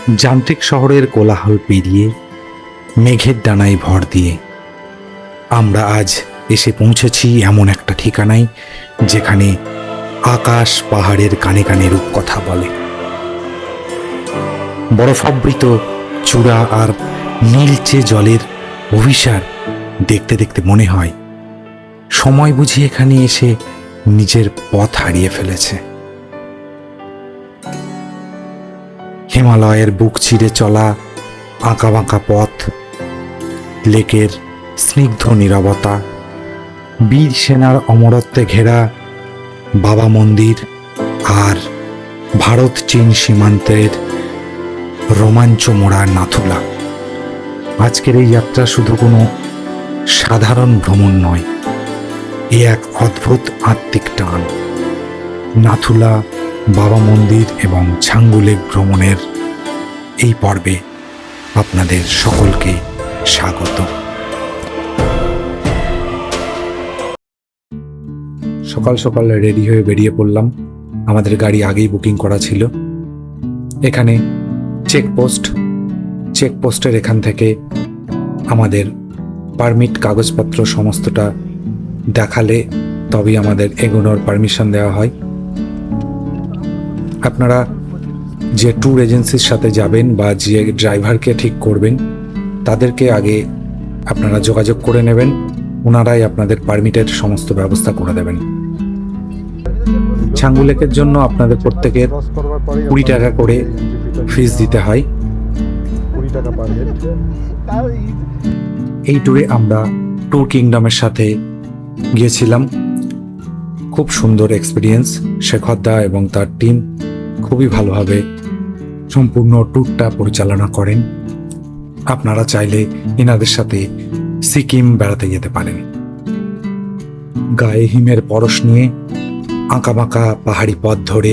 যান্ত্রিক শহরের কোলাহল পেরিয়ে মেঘের ডানায় ভর দিয়ে আমরা আজ এসে পৌঁছেছি এমন একটা ঠিকানায় যেখানে আকাশ পাহাড়ের কানে কানে রূপকথা বলে। বরফাবৃত চূড়া আর নীলচে জলের অভিসার দেখতে দেখতে মনে হয় সময় বুঝি এখানে এসে নিজের পথ হারিয়ে ফেলেছে। হিমালয়ের বুক চিরে চলা আঁকাবাঁকা পথ, লেকের স্নিগ্ধ নীরবতা, বীর সেনার অমরত্বে ঘেরা বাবা মন্দির আর ভারত চীন সীমান্তের রোমাঞ্চ মোড়া নাথুলা। আজকের এই যাত্রা শুধু কোনো সাধারণ ভ্রমণ নয়, এ এক অদ্ভুত আত্মিক টান। নাথুলা, বাবা মন্দির এবং ছাঙ্গু লেক ভ্রমণের এই পর্বে আপনাদের সকলকে স্বাগত। সকাল সকাল রেডি হয়ে বেরিয়ে পড়লাম। আমাদের গাড়ি আগেই বুকিং করা ছিল। এখানে চেকপোস্টের এখান থেকে আমাদের পারমিট কাগজপত্র সমস্তটা দেখালে তবেই আমাদের এগোনোর পারমিশন দেওয়া হয়। আপনারা যে ট্যুর এজেন্সির সাথে যাবেন বা যে ড্রাইভারকে ঠিক করবেন তাদেরকে আগে আপনারা যোগাযোগ করে নেবেন, ওনারাই আপনাদের পারমিটের সমস্ত ব্যবস্থা করে দেবেন। ছাঙ্গু লেকের জন্য আপনাদের প্রত্যেকের 20 টাকা করে ফিস দিতে হয়। এই ট্যুরে আমরা ট্যুর কিংডমের সাথে গিয়েছিলাম। খুব সুন্দর এক্সপিরিয়েন্স। শেখর দা এবং তার টিম খুবই ভালোভাবে সম্পূর্ণ ট্যুরটা পরিচালনা করেন। আপনারা চাইলে এনাদের সাথে সিকিম বেড়াতে যেতে পারেন। গায়ে হিমের পরশ নিয়ে আঁকাবাঁকা পাহাড়ি পথ ধরে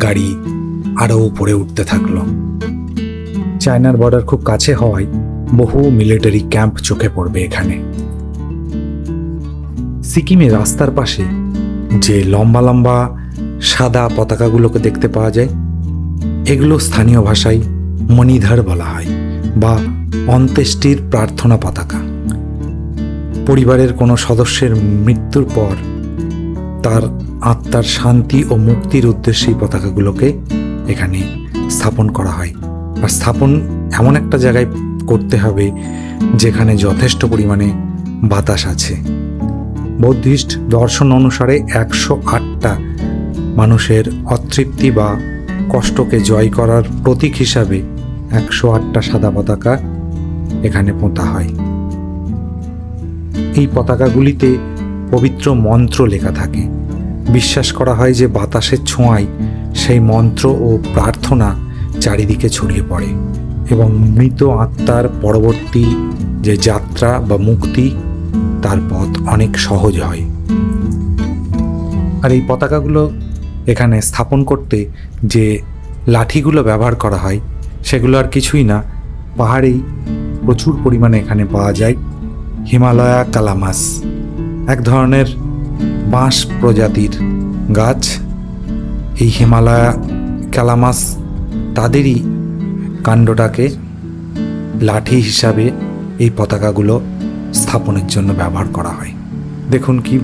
গাড়ি আরও উপরে উঠতে থাকলো। চায়নার বর্ডার খুব কাছে হওয়ায় বহু মিলিটারি ক্যাম্প চোখে পড়বে এখানে। সিকিমের রাস্তার পাশে যে লম্বা লম্বা সাদা পতাকাগুলোকে দেখতে পাওয়া যায়, এগুলো স্থানীয় ভাষায় মণিধার বলা হয় বা অন্ত্যেষ্টির প্রার্থনা পতাকা। পরিবারের কোনো সদস্যের মৃত্যুর পর তার আত্মার শান্তি ও মুক্তির উদ্দেশ্যে এই পতাকাগুলোকে এখানে স্থাপন করা হয়। আর স্থাপন এমন একটা জায়গায় করতে হবে যেখানে যথেষ্ট পরিমাণে বাতাস আছে। বৌদ্ধিস্ট দর্শন অনুসারে 108টা মানুষের অতৃপ্তি বা কষ্টকে জয় করার প্রতীক হিসাবে 108টা সাদা পতাকা এখানে পোঁতা হয়। এই পতাকাগুলিতে পবিত্র মন্ত্র লেখা থাকে। বিশ্বাস করা হয় যে বাতাসের ছোঁয়ায় সেই মন্ত্র ও প্রার্থনা চারিদিকে ছড়িয়ে পড়ে এবং মৃত আত্মার পরবর্তী যে যাত্রা বা মুক্তি তার পথ অনেক সহজ হয়। আর এই পতাকাগুলো এখানে স্থাপন করতে যে লাঠিগুলো ব্যবহার করা হয় সেগুলো আর কিছুই না, পাহাড়েই প্রচুর পরিমাণে এখানে পাওয়া যায় হিমালয়া কালামাস, এক ধরনের বাঁশ প্রজাতির গাছ। এই হিমালয়া কালামাস তাদেরই কাণ্ডটাকে লাঠি হিসাবে এই পতাকাগুলো স্থাপনের জন্য ব্যবহার করা হয়। দেখুন কি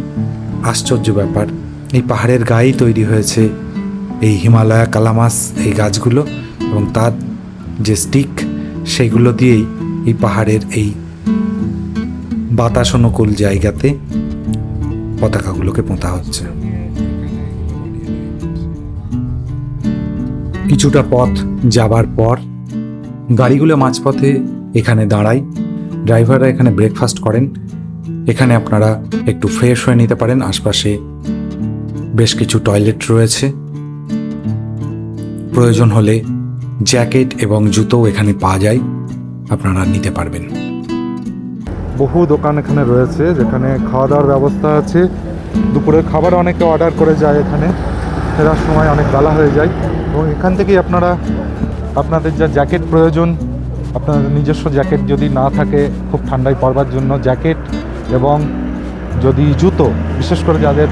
আশ্চর্য ব্যাপার, এই পাহাড়ের গায়েই তৈরি হয়েছে এই হিমালয়া কালামাস এই গাছগুলো এবং তার যে স্টিক সেগুলো দিয়েই এই পাহাড়ের এই বাতাস অনুকূল জায়গাতে পতাকাগুলোকে পোঁতা হচ্ছে। কিছুটা পথ যাবার পর গাড়িগুলো মাঝপথে এখানে দাঁড়ায়। ড্রাইভাররা এখানে ব্রেকফাস্ট করেন। এখানে আপনারা একটু ফ্রেশ হয়ে নিতে পারেন। আশপাশে বেশ কিছু টয়লেট রয়েছে। প্রয়োজন হলে জ্যাকেট এবং জুতোও এখানে পাওয়া যায়, আপনারা নিতে পারবেন। বহু দোকান এখানে রয়েছে যেখানে খাওয়া দাওয়ার ব্যবস্থা আছে। দুপুরের খাবার অনেকে অর্ডার করে যায়, এখানে ফেরার সময় অনেক বেলা হয়ে যায় এবং এখান থেকেই আপনারা আপনাদের যা জ্যাকেট প্রয়োজন, আপনাদের নিজস্ব জ্যাকেট যদি না থাকে খুব ঠান্ডায় পড়বার জন্য জ্যাকেট এবং যদি জুতো, বিশেষ করে যাদের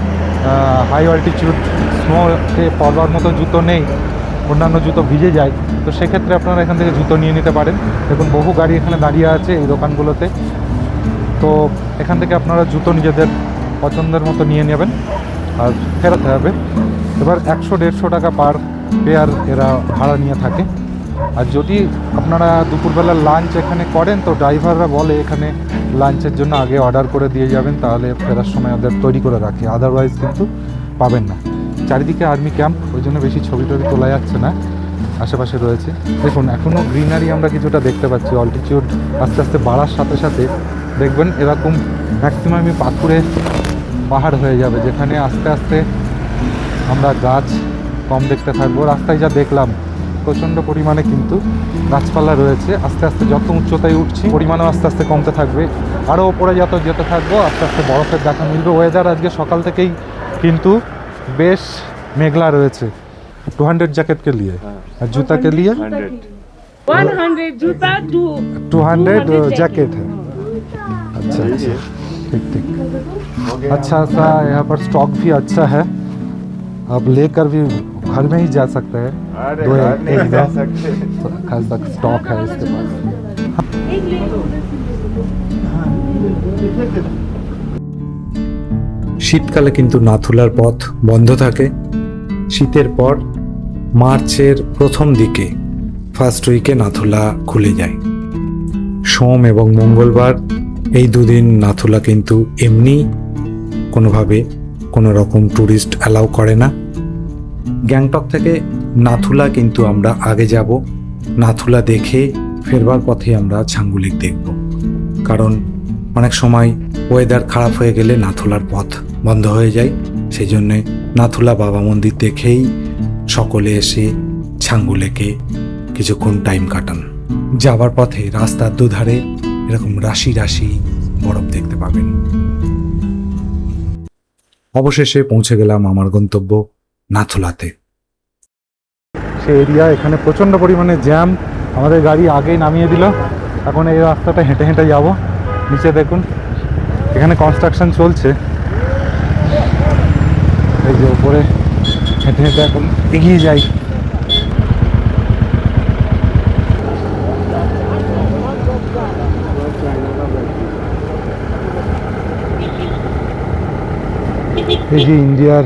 হাই অল্টিটিউড স্নোতে পড়বার মতো জুতো নেই অন্যান্য জুতো ভিজে যায়, তো সেক্ষেত্রে আপনারা এখান থেকে জুতো নিয়ে নিতে পারেন। দেখুন বহু গাড়ি এখানে দাঁড়িয়ে আছে এই দোকানগুলোতে, তো এখান থেকে আপনারা জুতো নিজেদের পছন্দের মতো নিয়ে নেবেন আর ফেরাতে হবে। এবার 100-150 টাকা পার পেয়ার এরা ভাড়া নিয়ে থাকে। আর যদি আপনারা দুপুরবেলা লাঞ্চ এখানে করেন তো ড্রাইভাররা বলে এখানে লাঞ্চের জন্য আগে অর্ডার করে দিয়ে যাবেন, তাহলে ফেরার সময় ওদের তৈরি করে রাখে, আদারওয়াইজ কিন্তু পাবেন না। চারিদিকে আর্মি ক্যাম্প, ওই জন্য বেশি ছবি টবি তোলা যাচ্ছে না, আশেপাশে রয়েছে। দেখুন এখনও গ্রিনারি আমরা কিছুটা দেখতে পাচ্ছি। অল্টিটিউড আস্তে আস্তে বাড়ার সাথে সাথে দেখবেন এরকম ম্যাক্সিমামই পাথুরে পাহাড় হয়ে যাবে, যেখানে আস্তে আস্তে আমরা গাছ কম দেখতে থাকবো। রাস্তায় যা দেখলাম প্রচণ্ড পরিমাণে কিন্তু গাছপালা রয়েছে। আস্তে আস্তে যত উচ্চতায় উঠছি পরিমাণও আস্তে আস্তে কমতে থাকবে, আরও ওপরে যত যেতে থাকবো আস্তে আস্তে বরফের দেখা মিলবে। ওয়েদার আজকে সকাল থেকেই কিন্তু বেশ মেঘলা রয়েছে। 200 জ্যাকেট কে লিয়ে আর জুতা কে লিয়ে 100 जूता 200 जैकेट है। अच्छा अच्छा, ठीक ठीक। अच्छा सा यहाँ पर स्टॉक भी अच्छा है, आप लेकर भी घर में ही जा सकते हैं। दो एक खासा स्टॉक है इसके पास। শীতকালে কিন্তু নাথুলার পথ বন্ধ থাকে। শীতের পর মার্চের প্রথম দিকে ফার্স্ট উইকে নাথুলা খুলে যায়। সোম এবং মঙ্গলবার এই দুদিন নাথুলা কিন্তু এমনি কোনোভাবে কোনো রকম ট্যুরিস্ট অ্যালাউ করে না। গ্যাংটক থেকে নাথুলা কিন্তু আমরা আগে যাব, নাথুলা দেখে ফেরবার পথে আমরা ছাঙ্গুলিক দেখব, কারণ অনেক সময় ওয়েদার খারাপ হয়ে গেলে নাথুলার পথ বন্ধ হয়ে যায়। সেই জন্যে নাথুলা বাবা মন্দির দেখেই সকলে এসে ছাঙ্গুলেকে কিছুক্ষণ টাইম কাটান। যাবার পথে রাস্তার দুধারে এরকম রাশি রাশি বরফ দেখতে পাবেন। অবশেষে পৌঁছে গেলাম আমার গন্তব্য নাথুলাতে। সে এরিয়া এখানে প্রচণ্ড পরিমাণে জ্যাম, আমাদের গাড়ি আগেই নামিয়ে দিল। এখন এই রাস্তাটা হেঁটে হেঁটে যাব। নিচে দেখুন এখানে কনস্ট্রাকশন চলছে, এই যে উপরে হেঁটে হেঁটে এখন এগিয়ে যাই। এই যে ইন্ডিয়ার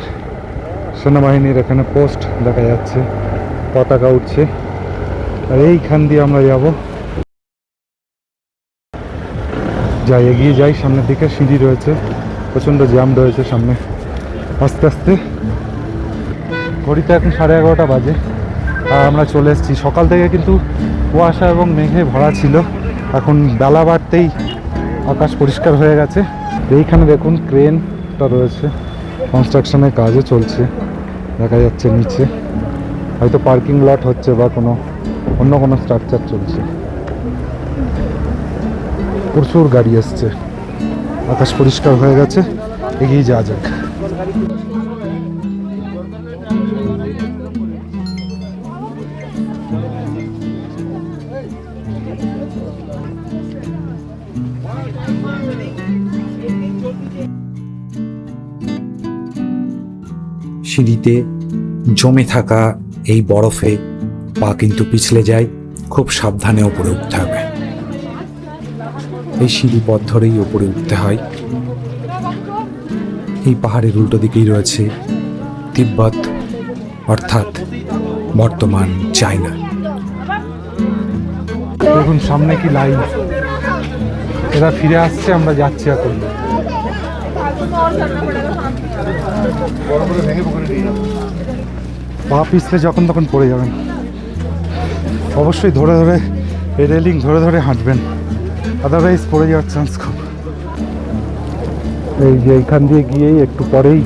সেনাবাহিনীর এখানে পোস্ট দেখা যাচ্ছে, পতাকা উঠছে, আর এইখান দিয়ে আমরা যাব। যাই, এগিয়ে যাই, সামনের দিকে সিঁড়ি রয়েছে, প্রচণ্ড জ্যাম রয়েছে সামনে। আস্তে আস্তে ঘড়িতে এখন 11:30 বাজে আর আমরা চলে এসেছি। সকাল থেকে কিন্তু কুয়াশা এবং মেঘে ভরা ছিল, এখন বেলা বাড়তেই আকাশ পরিষ্কার হয়ে গেছে। এইখানে দেখুন ক্রেনটা রয়েছে, কনস্ট্রাকশনের কাজও চলছে, দেখা যাচ্ছে নিচে হয়তো পার্কিং লট হচ্ছে বা অন্য কোনো স্ট্রাকচার চলছে। প্রচুর গাড়ি আসছে, আকাশ পরিষ্কার হয়ে গেছে, এগিয়ে যাওয়া যাক। সিঁড়িতে জমে থাকা এই বরফে পা কিন্তু পিছলে যায়, খুব সাবধানে ওপরে উঠতে হবে। এই সিঁড়ি পথ ধরেই ওপরে উঠতে হয়। এই পাহাড়ের উল্টো দিকেই রয়েছে তিব্বত, অর্থাৎ বর্তমান চায়না। দেখুন সামনে কি লাইন, এরা ফিরে আসছে, আমরা যাচ্ছি এখন। পা পিছলে যখন তখন পড়ে যাবেন, অবশ্যই ধরে ধরে এই রেলিং ধরে ধরে হাঁটবেন, আদারওয়াইজ পড়ে যাওয়ার চান্স খুব। এই যে এইখান দিয়ে গিয়েই একটু পরেই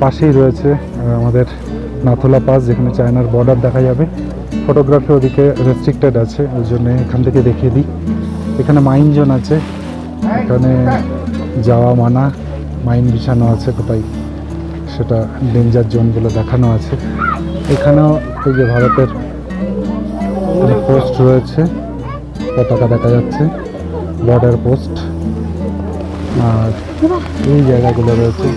পাশেই রয়েছে আমাদের নাথুলা পাস, যেখানে চায়নার বর্ডার দেখা যাবে। ফটোগ্রাফি ওদিকে রেস্ট্রিক্টেড আছে, ওই জন্য এখান থেকে দেখিয়ে দিই। এখানে মাইন জোন আছে, এখানে যাওয়া মানা, মাইন বিছানো আছে কোথায়, সেটা ডেঞ্জার জোন বলে দেখানো আছে। এখানেও এই যে ভারতের পোস্ট রয়েছে, পতাকা দেখা যাচ্ছে, বর্ডার পোস্ট, আর এই জায়গাগুলো রয়েছে।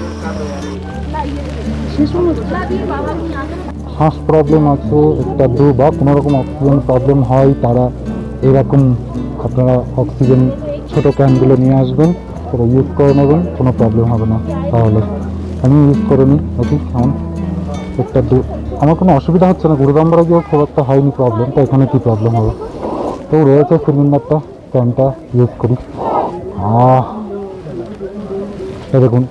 শ্বাস প্রবলেম আছে একটা বা কোনো রকম অক্সিজেন প্রবলেম হয়, তারা এরকম আপনারা অক্সিজেন ছোটো ক্যানগুলো নিয়ে আসবেন, সেটা ইউজ করে নেবেন, কোনো প্রবলেম হবে না। তাহলে আমি ইউজ করে নিই, ওকে। একটা আমার কোনো অসুবিধা হচ্ছে না, গুরুদাম্বারে গিয়েও খুব একটা হয়নি প্রবলেম, তো এখানে কী প্রবলেম হবে। তো রয়েছে সিলিন্ডারটা, ক্যানটা ইউজ করি। দেখুন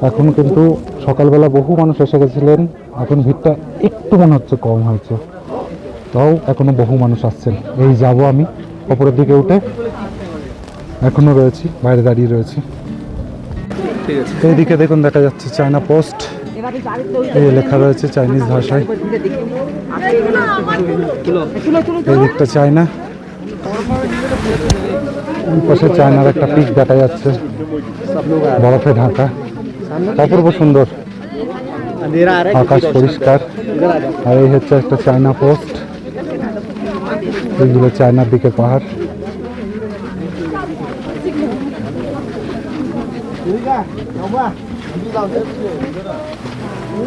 এখন কিন্তু সকালবেলা বহু মানুষ এসে গেছিলেন, এখন ভিড়টা একটু মনে হচ্ছে কম হয়েছে, তাও এখনো বহু মানুষ আসছেন। এই যাব আমি ওপরের দিকে উঠে, এখনো রয়েছি, বাইরে দাঁড়িয়ে রয়েছি। এইদিকে দেখুন দেখা যাচ্ছে চায়না পোস্ট, এই লেখা রয়েছে চাইনিজ ভাষায়। এই দিকটা চায়না, পাশে চায়নার একটা পিক দেখা যাচ্ছে বরফে ঢাকা, অপূর্ব সুন্দর, আকাশ পরিষ্কার। আর এই হচ্ছে একটা চায়না পোস্ট, এইগুলো চায়নার দিকে পাহাড়।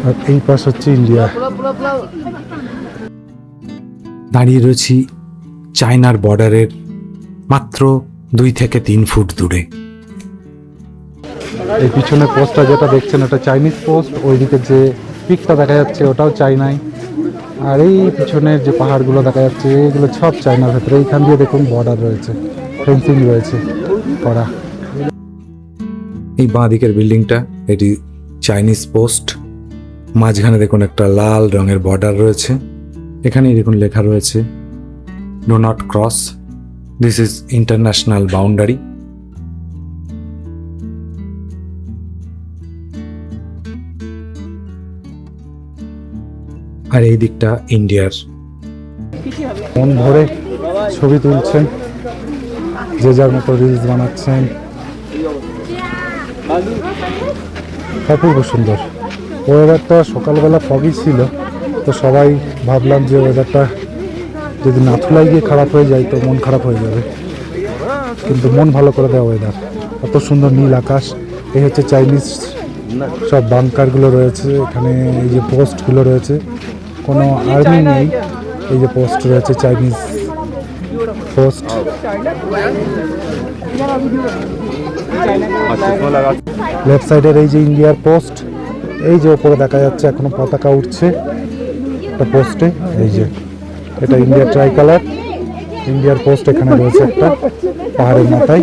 আর এই পাশ হচ্ছে ইন্ডিয়া। দাঁড়িয়ে রয়েছি চায়নার বর্ডারের মাত্র 2 থেকে 3 ফুট দূরে। এই পিছনে পোস্টটা যেটা দেখছেন ওটা চাইনিজ পোস্ট, ওইদিকে যে পিকটা দেখা যাচ্ছে ওটাও চাইনাই। আর এই পিছনের যে পাহাড়গুলো দেখা যাচ্ছে এগুলো সব চায়নার ভেতরে। এইখান দিয়ে দেখুন বর্ডার রয়েছে, ফেন্সিং রয়েছে করা। এই বাঁ দিকের বিল্ডিংটা এটি চাইনিজ পোস্ট, মাঝখানে দেখুন একটা লাল রঙের বর্ডার রয়েছে। এখানেই দেখুন লেখা রয়েছে do not cross, this is international boundary. আর এই দিকটা ইন্ডিয়ার। মন ভরে ছবি তুলছেন, যে যার মতো রিলস বানাচ্ছেন, অপূর্ব সুন্দর। ওয়েদারটা সকালবেলা ফগি ছিল, তো সবাই ভাবলাম যে ওয়েদারটা যদি নাথুলায় গিয়ে খারাপ হয়ে যায় তো মন খারাপ হয়ে যাবে, কিন্তু মন ভালো করে দেওয়া ওয়েদার। এত সুন্দর নীল আকাশ। এই হচ্ছে চাইনিজ সব বাংকারগুলো রয়েছে এখানে, এই যে পোস্টগুলো রয়েছে, কোনো আর্মি নেই, এই যে পোস্ট রয়েছে চাইনিজ পোস্ট। লেফট সাইডের এই যে ইন্ডিয়ার পোস্ট, এই যে ওপরে দেখা যাচ্ছে এখনো পতাকা উঠছে একটা পোস্টে, এই যে এটা ইন্ডিয়ার ট্রাই কালার, ইন্ডিয়ার পোস্ট এখানে রয়েছে একটা পাহাড়ের মাথায়।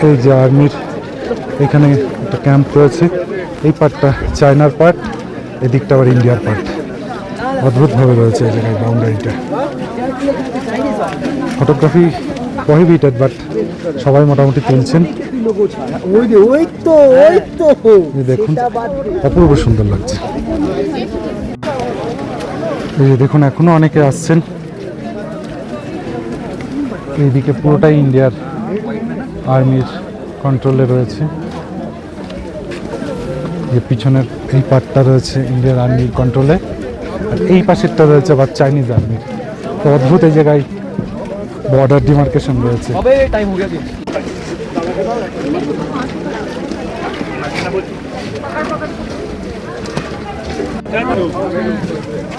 এই যে আর্মির এখানে একটা ক্যাম্প রয়েছে, এই পার্টটা চায়নার পার্ট, এদিকটা আবার ইন্ডিয়ার পার্ট। অদ্ভুতভাবে রয়েছে এই জায়গায় বাউন্ডারিটা। ফটোগ্রাফি প্রহিবিটেড, বাট সবাই মোটামুটি তুলছেন। দেখুন অপূর্ব সুন্দর লাগছে। এই যে দেখুন এখনো অনেকে আসছেন। এইদিকে পুরোটাই ইন্ডিয়ার আর্মির কন্ট্রোলে রয়েছে। যে পিছনের এই পার্টটা রয়েছে ইন্ডিয়ান আর্মির কন্ট্রোলে, আর এই পাশেরটা রয়েছে আবার চাইনিজ আর্মির। তো অদ্ভুত এই জায়গায় বর্ডার ডিমার্কেশন রয়েছে।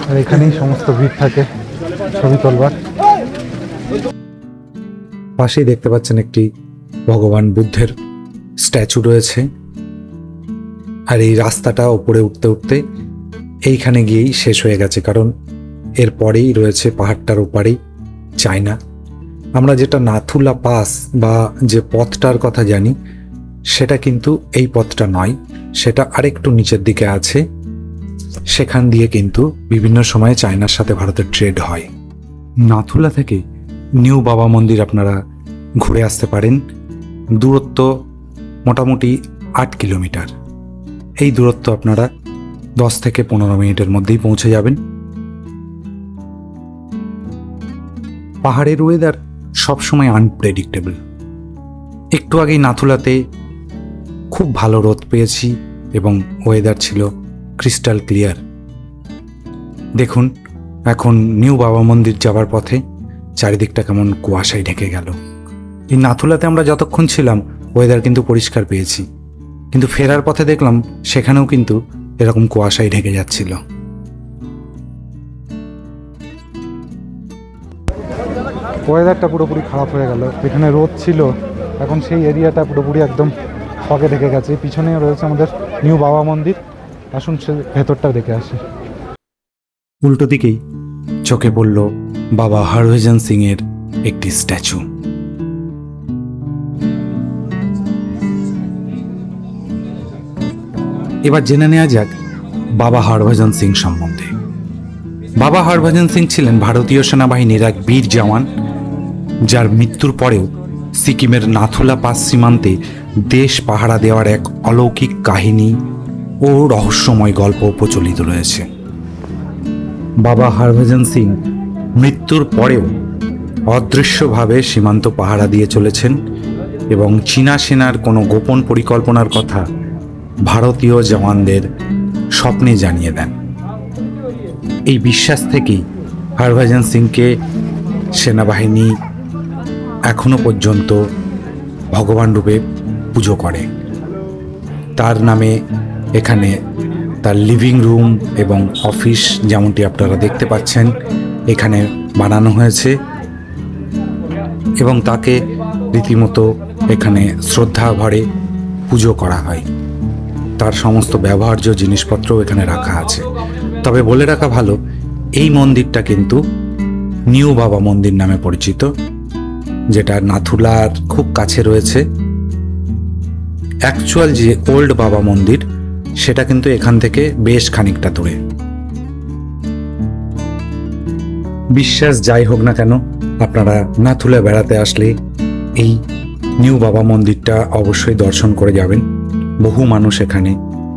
আর এখানেই সমস্ত ভিড় থাকে ছবি তোলবার। পাশেই দেখতে পাচ্ছেন একটি ভগবান বুদ্ধের স্ট্যাচু রয়েছে। আর এই রাস্তাটা ওপরে উঠতে উঠতে এইখানে গিয়েই শেষ হয়ে গেছে, কারণ এর পরেই রয়েছে পাহাড়টার ওপারেই চায়না। আমরা যেটা নাথুলা পাস বা যে পথটার কথা জানি সেটা কিন্তু এই পথটা নয়, সেটা আরেকটু নিচের দিকে আছে। সেখান দিয়ে কিন্তু বিভিন্ন সময়ে চায়নার সাথে ভারতের ট্রেড হয়। নাথুলা থেকে নিউ বাবা মন্দির আপনারা ঘুরে আসতে পারেন। দূরত্ব মোটামুটি 8 কিলোমিটার। এই দূরত্ব আপনারা 10 থেকে 15 মিনিটের মধ্যেই পৌঁছে যাবেন। পাহাড়ের ওয়েদার সবসময় আনপ্রেডিক্টেবল। একটু আগেই নাথুলাতে খুব ভালো রোদ পেয়েছি এবং ওয়েদার ছিল ক্রিস্টাল ক্লিয়ার। দেখুন এখন নিউ বাবা মন্দির যাবার পথে চারিদিকটা কেমন কুয়াশায় ঢেকে গেল। এই নাথুলাতে আমরা যতক্ষণ ছিলাম ওয়েদার কিন্তু পরিষ্কার পেয়েছি, কিন্তু ফেরার পথে দেখলাম সেখানেও কিন্তু এরকম কুয়াশায় ঢেকে যাচ্ছিল। ওয়েদারটা পুরোপুরি খারাপ হয়ে গেল। এখানে রোদ ছিল, এখন সেই এরিয়াটা পুরোপুরি একদম ফগে ঢেকে গেছে। পিছনে রয়েছে আমাদের নিউ বাবা মন্দির, আসুন সে ভেতরটা দেখে আসি। উল্টো দিকেই চোখে পড়ল বাবা হরভজন সিং এর একটি স্ট্যাচু। এবার জেনে নেওয়া যাক বাবা হরভজন সিং সম্বন্ধে। বাবা হরভজন সিং ছিলেন ভারতীয় সেনাবাহিনীর এক বীর জওয়ান, যার মৃত্যুর পরেও সিকিমের নাথুলা পাস সীমান্তে দেশ পাহারা দেওয়ার এক অলৌকিক কাহিনী ও রহস্যময় গল্প প্রচলিত রয়েছে। বাবা হরভজন সিং মৃত্যুর পরেও অদৃশ্যভাবে সীমান্ত পাহারা দিয়ে চলেছেন এবং চীনা সেনার কোনো গোপন পরিকল্পনার কথা ভারতীয় জওয়ানদের স্বপ্নে জানিয়ে দেন। এই বিশ্বাস থেকেই হরভজন সিংকে সেনাবাহিনী এখনো পর্যন্ত ভগবান রূপে পুজো করে। তার নামে এখানে তার লিভিং রুম এবং অফিস, যেমনটি আপনারা দেখতে পাচ্ছেন, এখানে বানানো হয়েছে এবং তাকে রীতিমতো এখানে শ্রদ্ধা ভরে পুজো করা হয়। তার সমস্ত ব্যবহার্য জিনিসপত্রও এখানে রাখা আছে। তবে বলে রাখা ভালো, এই মন্দিরটা কিন্তু নিউ বাবা মন্দির নামে পরিচিত, যেটা নাথুলার খুব কাছে রয়েছে। অ্যাকচুয়াল যে ওল্ড বাবা মন্দির সেটা কিন্তু এখান থেকে বেশ খানিকটা দূরে। বিশ্বাস যাই হোক না কেন, আপনারা নাথুলা বেড়াতে আসলে এই নিউ বাবা মন্দিরটা অবশ্যই দর্শন করে যাবেন। বহু মানুষ এখানে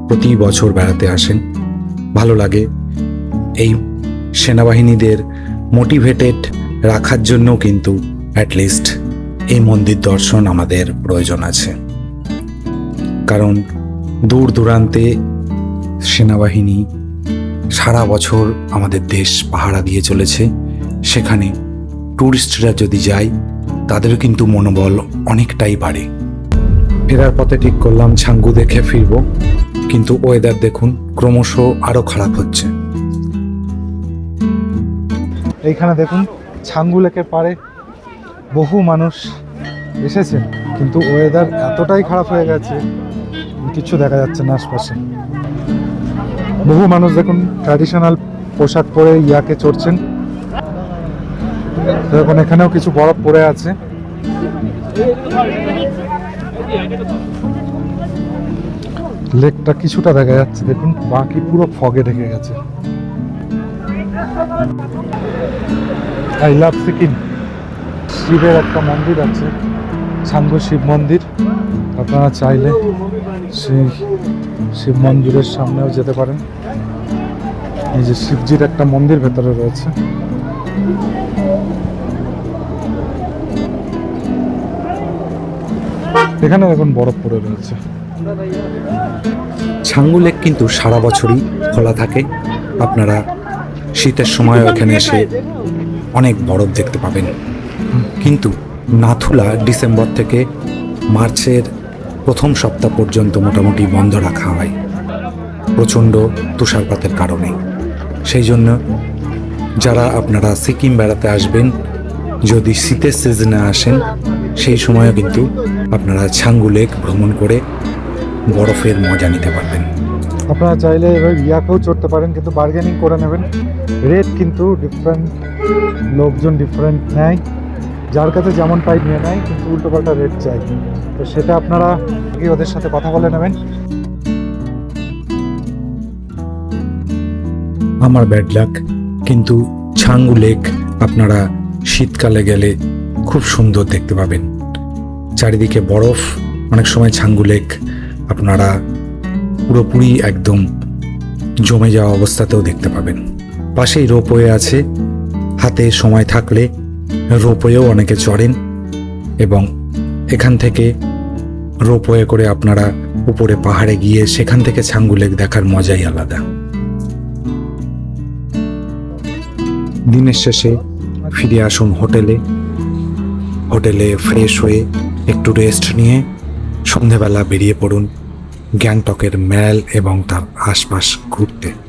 প্রতি বছর বেড়াতে আসেন, ভালো লাগে। এই সেনাবাহিনীদের মোটিভেটেড রাখার জন্য কিন্তু অ্যাটলিস্ট এই মন্দির দর্শন আমাদের প্রয়োজন আছে, কারণ দূর দূরান্তে সেনাবাহিনী সারা বছর আমাদের দেশ পাহারা দিয়ে চলেছে। সেখানে ট্যুরিস্টরা যদি যায় তাদেরও কিন্তু মনোবল অনেকটাই বাড়ে। ফেরার পথে ঠিক করলাম ছাঙ্গু দেখে ফিরব, কিন্তু ওয়েদার দেখুন ক্রমশ আরো খারাপ হচ্ছে। এইখানে দেখুন ছাঙ্গু লেকের পাড়ে বহু মানুষ এসেছে, কিন্তু ওয়েদার এতটাই খারাপ হয়ে গেছে কিছু দেখা যাচ্ছে না আশপাশে। বহু মানুষ দেখুন ট্র্যাডিশনাল পোশাক পরে ইয়াকে চড়ছেন। দেখুন এখানেও কিছু বরফ পড়ে আছে। লেকটা কিছুটা দেখা যাচ্ছে দেখুন, বাকি পুরো ফগে ঢেকে গেছে। I love Sikkim. শিবের একটা মন্দির আছে, ছাঙ্গু শিব মন্দির। আপনারা চাইলে সেই শিব মন্দিরের সামনেও যেতে পারেন। এই যে শিবজির একটা মন্দির ভেতরে রয়েছে। এখানে দেখুন বরফ পড়ে রয়েছে। ছাঙ্গু লেক কিন্তু সারা বছরই খোলা থাকে। আপনারা শীতের সময় এখানে এসে অনেক বরফ দেখতে পাবেন, কিন্তু নাথুলা ডিসেম্বর থেকে মার্চের প্রথম সপ্তাহ পর্যন্ত মোটামুটি বন্ধ রাখা হয় প্রচণ্ড তুষারপাতের কারণে। সেই জন্য যারা আপনারা সিকিম বেড়াতে আসবেন, যদি শীতের সিজনে আসেন সেই সময়ও কিন্তু আপনারা ছাঙ্গু লেক ভ্রমণ করে বরফের মজা নিতে পারবেন। আপনারা চাইলে এবার ইয়াকেও চড়তে পারেন, কিন্তু বার্গেনিং করে নেবেন। রেট কিন্তু ডিফারেন্ট, লোকজন ডিফারেন্ট নেয়, যার কাছে যেমন পাই নিয়ে নেয়, কিন্তু উল্টোপাল্টা রেট চাই। তো সেটা আপনারা কি ওদের সাথে কথা বলে নেবেন। আমার ব্যাড লাক, কিন্তু ছাঙ্গু লেক আপনারা শীতকালে গেলে খুব সুন্দর দেখতে পাবেন। চারিদিকে বরফ, অনেক সময় ছাঙ্গু লেক আপনারা পুরোপুরি একদম জমে যাওয়া অবস্থাতেও দেখতে পাবেন। পাশেই রোপওয়ে আছে, হাতে সময় থাকলে রোপওয়েও অনেকে চড়েন এবং এখান থেকে রোপওয়ে করে আপনারা উপরে পাহাড়ে গিয়ে সেখান থেকে ছাঙ্গু লেক দেখার মজাই আলাদা। দিনের শেষে ফিরে আসুন হোটেলে ফ্রেশ হয়ে একটু রেস্ট নিয়ে সন্ধেবেলা বেরিয়ে পড়ুন গ্যাংটকের ম্যাল এবং তার আশপাশ ঘুরতে।